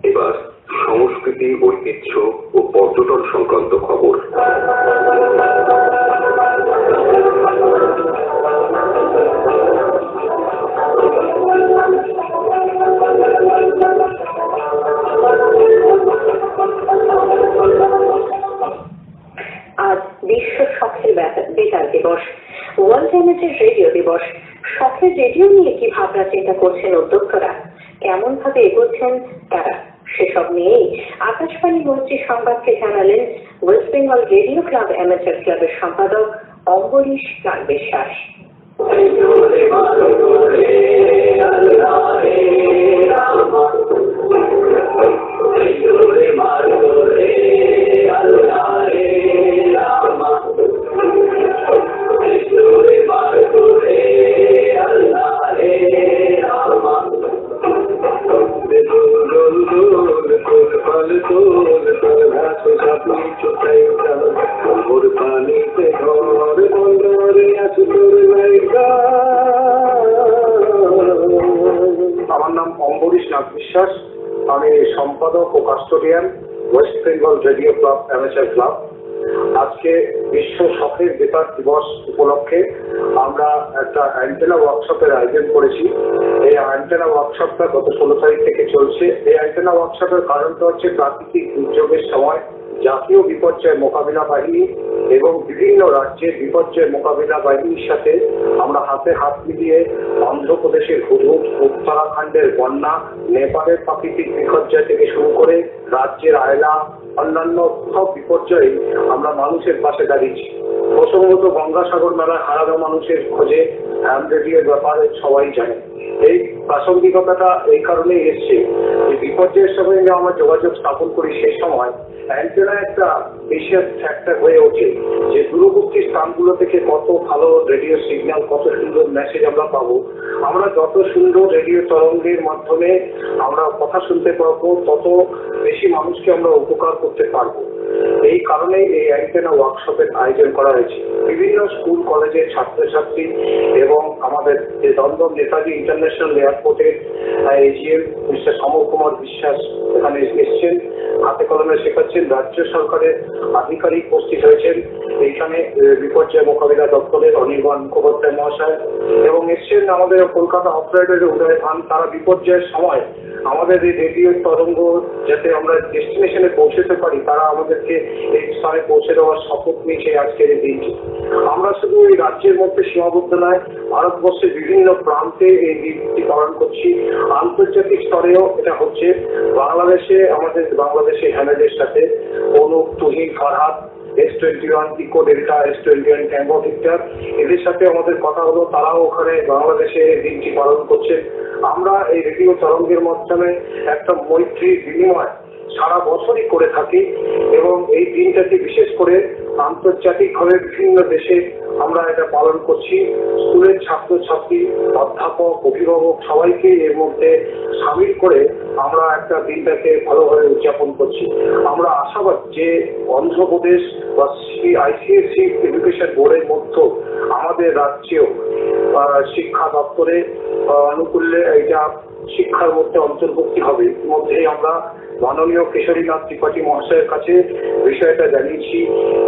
এবার সংস্কৃতি, ঐতিহ্য ও পর্যটন সংক্রান্ত খবর। আজ বিশ্ব শখের বেতার দিবস, ওয়ার্ল্ড এমাচের রেডিও দিবস। শখের রেডিও নিয়ে কি ভাবনা চিন্তা করছেন উদ্যোক্তারা, কেমন ভাবে এগোচ্ছেন তারা, সেসব নিয়েই আকাশবাণী মন্ত্রী সংবাদকে জানালেন West Bengal radio club amateur ক্লাবের সম্পাদক অম্বরীশ লাল বিশ্বাস। আমার নাম অম্বরীশ লাল বিশ্বাস, আমি সম্পাদক ও custodian West Bengal radio club amateur club. আজকে বিশ্ব শখের বেতার দিবস উপলক্ষে আমরা একটা অ্যান্টেনা ওয়ার্কশপের আয়োজন করেছি। এই অ্যান্টেনা ওয়ার্কশপটা গত 16 তারিখ থেকে চলছে। এই অ্যান্টেনা ওয়ার্কশপের কারণটা হচ্ছে প্রাকৃতিক দুর্যোগের সময় জাতীয় বিপর্যয় মোকাবিলা বাহিনী এবং বিভিন্ন রাজ্যের বিপর্যয় মোকাবিলা বাহিনীর সাথে আমরা হাতে হাত মিলিয়ে অন্ধ্রপ্রদেশের হুদহুদ, উত্তরাখণ্ডের বন্যা, নেপালের প্রাকৃতিক বিপর্যয় থেকে শুরু করে রাজ্যের আয়লা, অন্যান্য সব বিপর্যয়ে আমরা মানুষের পাশে দাঁড়িয়েছি। প্রসঙ্গত গঙ্গাসাগর মেলায় হারানো মানুষের খোঁজে হ্যাম রেডিওর ব্যাপারে সবাই জানে। এই প্রাসঙ্গিকতাটা এই কারণেই এসছে যে বিপর্যয়ের সঙ্গে আমরা যোগাযোগ স্থাপন করি, সেই সময় অ্যান্টেনা একটা বিশেষ ফ্যাক্টর হয়ে ওঠে যে দূরবর্তী স্থানগুলো থেকে কত ভালো রেডিও সিগন্যাল, কত সুন্দর মেসেজ আমরা পাবো। আমরা যত সুন্দর রেডিও তরঙ্গের মাধ্যমে আমরা কথা শুনতে পারবো, তত বেশি মানুষকে আমরা উপকার করতে পারবো। এই কারণে এই অ্যান্টেনা ওয়ার্কশপের আয়োজন করা হয়েছে। বিভিন্ন স্কুল কলেজের ছাত্রছাত্রী এবং আমাদের যে দমদম নেতাজি ইন্টারন্যাশনাল এয়ারপোর্টের এজিএম মিস্টার সমর কুমার বিশ্বাস এখানে এসছেন, হাতে কলমে শেখাচ্ছেন। রাজ্য সরকারের আধিকারিক উপস্থিত হয়েছেন এইখানে, বিপর্যয় মোকাবিলা দপ্তরের অনির্বাণ মুখোপাধ্যায় মহাশয়, এবং এসছেন আমাদের কলকাতা অপারেটরের উদয় খান। তারা বিপর্যয়ের সময় আমাদের এই রেডিও তরঙ্গ যাতে আমরা ডেস্টিনেশনে পৌঁছতে পারি, তারা আমাদেরকে এই স্থানে পৌঁছে দেওয়ার শপথ নিয়েছে আজকের এই দিনটি। আমরা শুধু এই রাজ্যের মধ্যে সীমাবদ্ধ নয়, ভারতবর্ষের বিভিন্ন প্রান্তে এই দিনটি পালন করছি। আন্তর্জাতিক স্তরেও এটা হচ্ছে। বাংলাদেশে হ্যানেদের সাথে Anup, Tuhin, Farhad, S21 echo delta, S21 tango victor, এদের সাথে আমাদের কথা হলো। তারাও ওখানে বাংলাদেশে দিনটি পালন করছে। আমরা এই রেডিও তরঙ্গের মাধ্যমে একটা মৈত্রীর বিনিময় সারা বছরই করে থাকি এবং এই দিনটাকে বিশেষ করে আন্তর্জাতিকভাবে বিভিন্ন দেশে আমরা এটা পালন করছি। স্কুলের ছাত্রছাত্রী, অধ্যাপক, অভিভাবক সবাইকে এর মধ্যে সামিল করে আমরা একটা দিনটাকে ভালোভাবে উদযাপন করছি। আমরা আশাবাদ যে অন্ধ্রপ্রদেশ বা আইসিএসসি এডুকেশন বোর্ডের মধ্যে আমাদের রাজ্যেও শিক্ষা দপ্তরে অনুকূলে এটা শিক্ষার মধ্যে অন্তর্ভুক্তি হবে। ইতিমধ্যেই আমরা মাননীয় কেশরীনাথ ত্রিপাঠী মহাশয়ের কাছে বিষয়টা জানিয়েছি।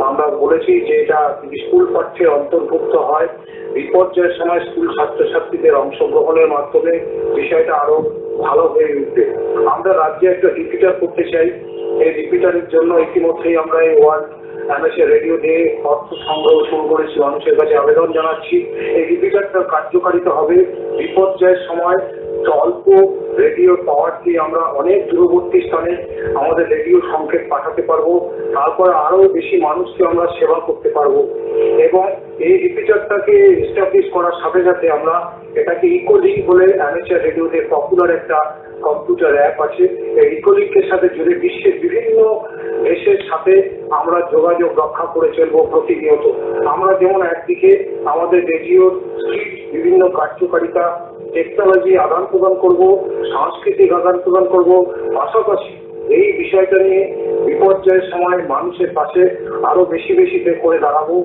আমরা বলেছি যে এটা স্কুল পাঠ্যে অন্তর্ভুক্ত হয়। বিপর্যয়ের সময় স্কুল ছাত্রছাত্রীদের অংশগ্রহণের মাধ্যমে বিষয়টা আরো ভালো হয়ে উঠবে। আমরা রাজ্যে একটা রিপিটার করতে চাই। এই রিপিটারের জন্য ইতিমধ্যেই আমরা এই ওয়ার্ল্ড এমএসএ রেডিও ডে অর্থ সংগ্রহ শুরু করেছি, মানুষের কাছে আবেদন জানাচ্ছি। এই রিপিটারটা কার্যকারিতা হবে বিপর্যয়ের সময়। অল্প রেডিও পাওয়ার দিয়ে আমরা অনেক দূরবর্তী স্থানে আমাদের রেডিও সংকেত পাঠাতে পারবো। তারপর আরো বেশি মানুষকে আমরা সেবা করতে পারবো এবং এই রিপিটারটাকে এস্টাবলিশ করার সাথে সাথে আমরা এটাকে ইকোলিঙ্ক বলে অ্যামেচার রেডিওতে পপুলার একটা কম্পিউটার অ্যাপ আছে। এই ইকোলিঙ্কের সাথে জুড়ে বিশ্বের বিভিন্ন দেশের সাথে আমরা যোগাযোগ রক্ষা করে চলবো প্রতিনিয়ত। আমরা যেমন একদিকে আমাদের রেডিওর বিভিন্ন কার্যকারিতা, টেকনোলজি আদান প্রদান করবো, সাংস্কৃতিক আদান প্রদান করবো, পাশাপাশি এই বিষয়টা নিয়ে বিপর্যয়ের সময় মানুষের পাশে আরো বেশি বেশি করে দাঁড়াবো।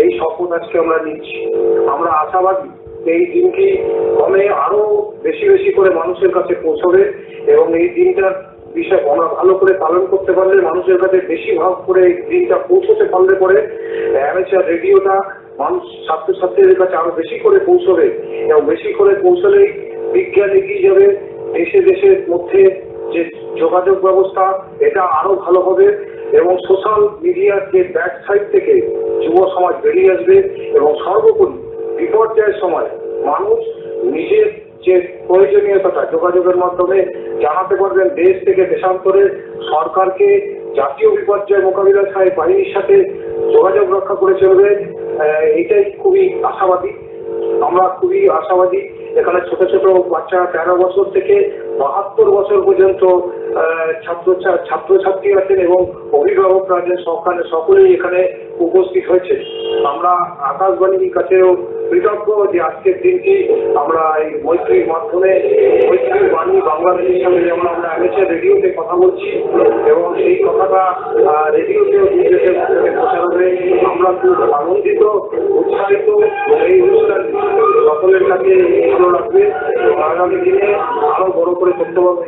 এই শপথ আজকে আমরা নিচ্ছি। আমরা আশাবাদী এই দিনটি আরো বেশি বেশি করে মানুষের কাছে পৌঁছবে এবং এই দিনটা বিষয় আমরা ভালো করে পালন করতে পারলে, মানুষের কাছে বেশি ভাগ করে দিনটা পৌঁছতে পারলে পরে অ্যামেচার রেডিওটা মানুষ ছাত্রছাত্রীদের কাছে আরো বেশি করে পৌঁছবে, এবং বেশি করে পৌঁছলেই বিজ্ঞান এগিয়ে যাবে, দেশে দেশের মধ্যে যে যোগাযোগ ব্যবস্থা এটা আরো ভালো হবে, এবং সোশ্যাল মিডিয়ার যে ব্যাক সাইড থেকে যুব সমাজ বেরিয়ে আসবে, এবং সর্বোপরি বিপর্যয়ের সময় মানুষ নিজের যে প্রয়োজনীয়তাটা যোগাযোগের মাধ্যমে জানাতে পারবেন, দেশ থেকে দেশান্তরে সরকারকে জাতীয় বিপর্যয় মোকাবিলায় বাহিনীর সাথে যোগাযোগ রক্ষা করে চলবে। এটাই খুবই আশাবাদী, আমরা খুবই আশাবাদী। এখানে ছোট ছোট বাচ্চা 13 বছর থেকে 72 বছর পর্যন্ত ছাত্রছাত্রী আছেন এবং অভিভাবকরা আছেন, সকলেই এখানে উপস্থিত হয়েছে। আমরা আকাশবাণীর কাছেও কৃতজ্ঞ যে আজকের দিনটি আমরা এই মৈত্রীর মাধ্যমে, মৈত্রীর বাণী বাংলাদেশের সঙ্গে আমরা অ্যামেচার রেডিওতে কথা বলছি, এবং এই কথাটা রেডিওতেও বিদেশের মাধ্যমে প্রচার হবে। আমরা খুব আনন্দিত, উৎসাহিত, এবং এই অনুষ্ঠান সকলের কাছে ভালো লাগবে এবং আগামী দিনে আরো বড় করে করতে পারবে।